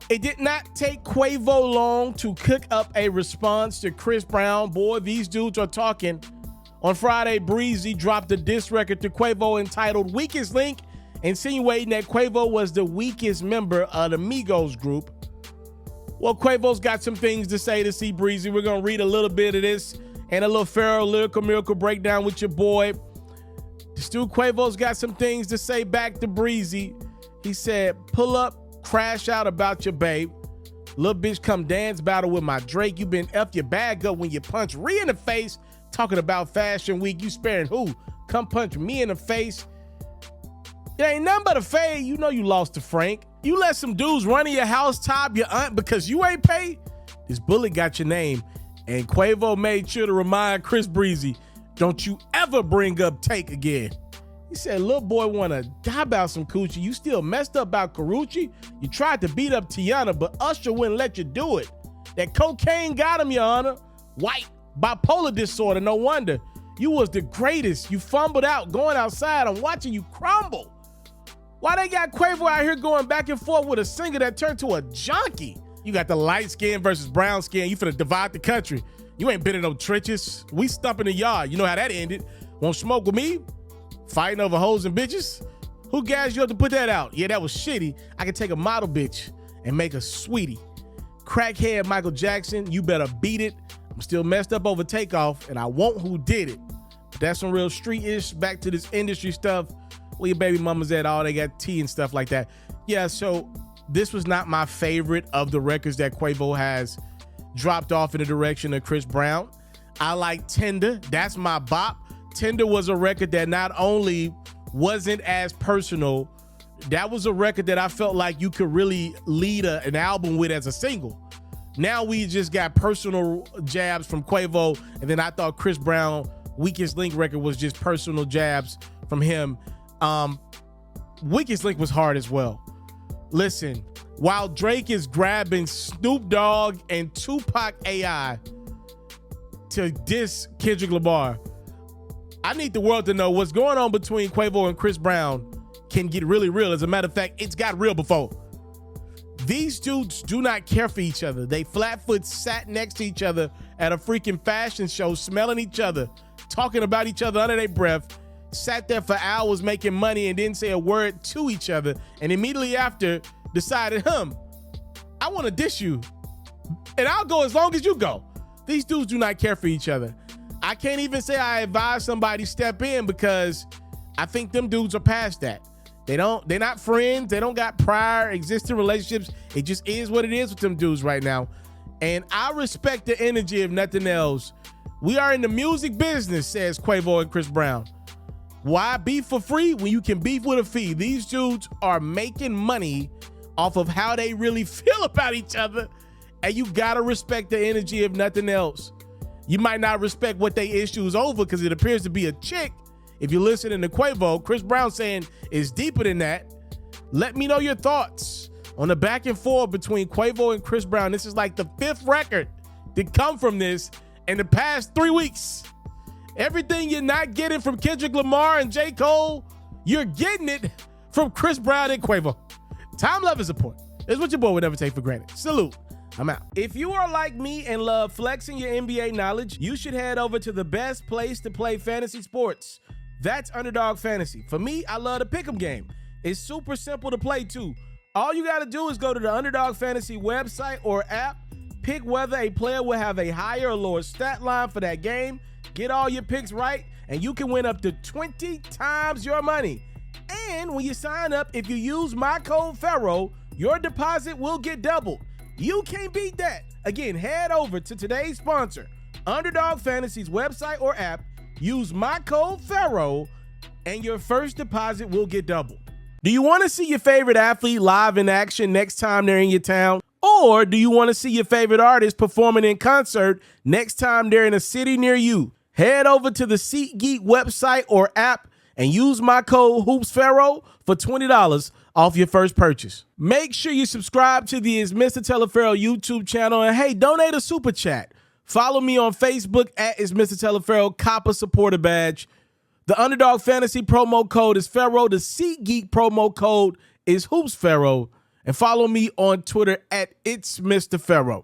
It did not take Quavo long to cook up a response to Chris Brown. Boy, these dudes are talking. On Friday, Breezy dropped a diss record to Quavo entitled Weakest Link, insinuating that Quavo was the weakest member of the Migos group. Well, Quavo's got some things to say to C Breezy. We're going to read a little bit of this and a little Pharaoh lyrical miracle breakdown with your boy. This dude Quavo's got some things to say back to Breezy. He said, pull up, crash out about your babe. Little bitch come dance battle with my Drake. You been F your bag up when you punch Rhea in the face. Talking about Fashion Week. You sparing who? Come punch me in the face. It ain't nothing but a fade. You know you lost to Frank. You let some dudes run in your house top your aunt because you ain't paid. This bullet got your name. And Quavo made sure to remind Chris Breezy, don't you ever bring up Take again. He said, little boy wanna die about some coochie. You still messed up about Karuchi. You tried to beat up Tiana, but Usher wouldn't let you do it. That cocaine got him, Your Honor. White, bipolar disorder, no wonder. You was the greatest. You fumbled out going outside. I'm watching you crumble. Why they got Quavo out here going back and forth with a singer that turned to a junkie? You got the light skin versus brown skin. You finna divide the country. You ain't been in no trenches. We stumping the yard. You know how that ended. Won't smoke with me? Fighting over hoes and bitches? Who gassed you up to put that out? Yeah, that was shitty. I could take a model bitch and make a sweetie. Crackhead Michael Jackson, you better beat it. I'm still messed up over Takeoff, and I want who did it. But that's some real street-ish. Back to this industry stuff. Where your baby mamas at? All they got tea and stuff like that. Yeah, so this was not my favorite of the records that Quavo has dropped off in the direction of Chris Brown. I like Tender. That's my bop. Tender was a record that not only wasn't as personal, that was a record that I felt like you could really lead an album with as a single. Now we just got personal jabs from Quavo, and then I thought Chris Brown Weakest Link record was just personal jabs from him. Weakest Link was hard as well. Listen, while Drake is grabbing Snoop Dogg and Tupac AI to diss Kendrick Lamar, I need the world to know what's going on between Quavo and Chris Brown can get really real. As a matter of fact, it's got real before. These dudes do not care for each other. They flatfoot sat next to each other at a freaking fashion show, smelling each other, talking about each other under their breath, sat there for hours making money and didn't say a word to each other, and immediately after decided, I want to diss you, and I'll go as long as you go. These dudes do not care for each other. I can't even say I advise somebody step in because I think them dudes are past that. They're not friends. They don't got prior existing relationships. It just is what it is with them dudes right now. And I respect the energy if nothing else. We are in the music business, says Quavo and Chris Brown. Why beef for free when you can beef with a fee? These dudes are making money off of how they really feel about each other. And you gotta respect the energy if nothing else. You might not respect what they issues over because it appears to be a chick. If you're listening to Quavo, Chris Brown saying it's deeper than that. Let me know your thoughts on the back and forth between Quavo and Chris Brown. This is like the 5th record to come from this in the past 3 weeks. Everything you're not getting from Kendrick Lamar and J. Cole, you're getting it from Chris Brown and Quavo. Time, love, and support. It's what your boy would never take for granted. Salute. I'm out. If you are like me and love flexing your NBA knowledge, you should head over to the best place to play fantasy sports. That's Underdog Fantasy. For me, I love the pick'em game. It's super simple to play too. All you got to do is go to the Underdog Fantasy website or app, pick whether a player will have a higher or lower stat line for that game, get all your picks right, and you can win up to 20 times your money. And when you sign up, if you use my code Pharaoh, your deposit will get doubled. You can't beat that. Again, head over to today's sponsor, Underdog Fantasy's website or app, use my code Pharaoh, and your first deposit will get doubled. Do you want to see your favorite athlete live in action next time they're in your town? Or do you want to see your favorite artist performing in concert next time they're in a city near you? Head over to the SeatGeek website or app and use my code HoopsPharaoh for $20 off your first purchase. Make sure you subscribe to the It's Mr. Taliaferro YouTube channel, and hey, donate a super chat. Follow me on Facebook at It's Mr. Taliaferro, cop a supporter badge. The Underdog Fantasy promo code is Pharaoh. The SeatGeek promo code is HoopsPharaoh. and follow me on Twitter at itsmrtaliaferro.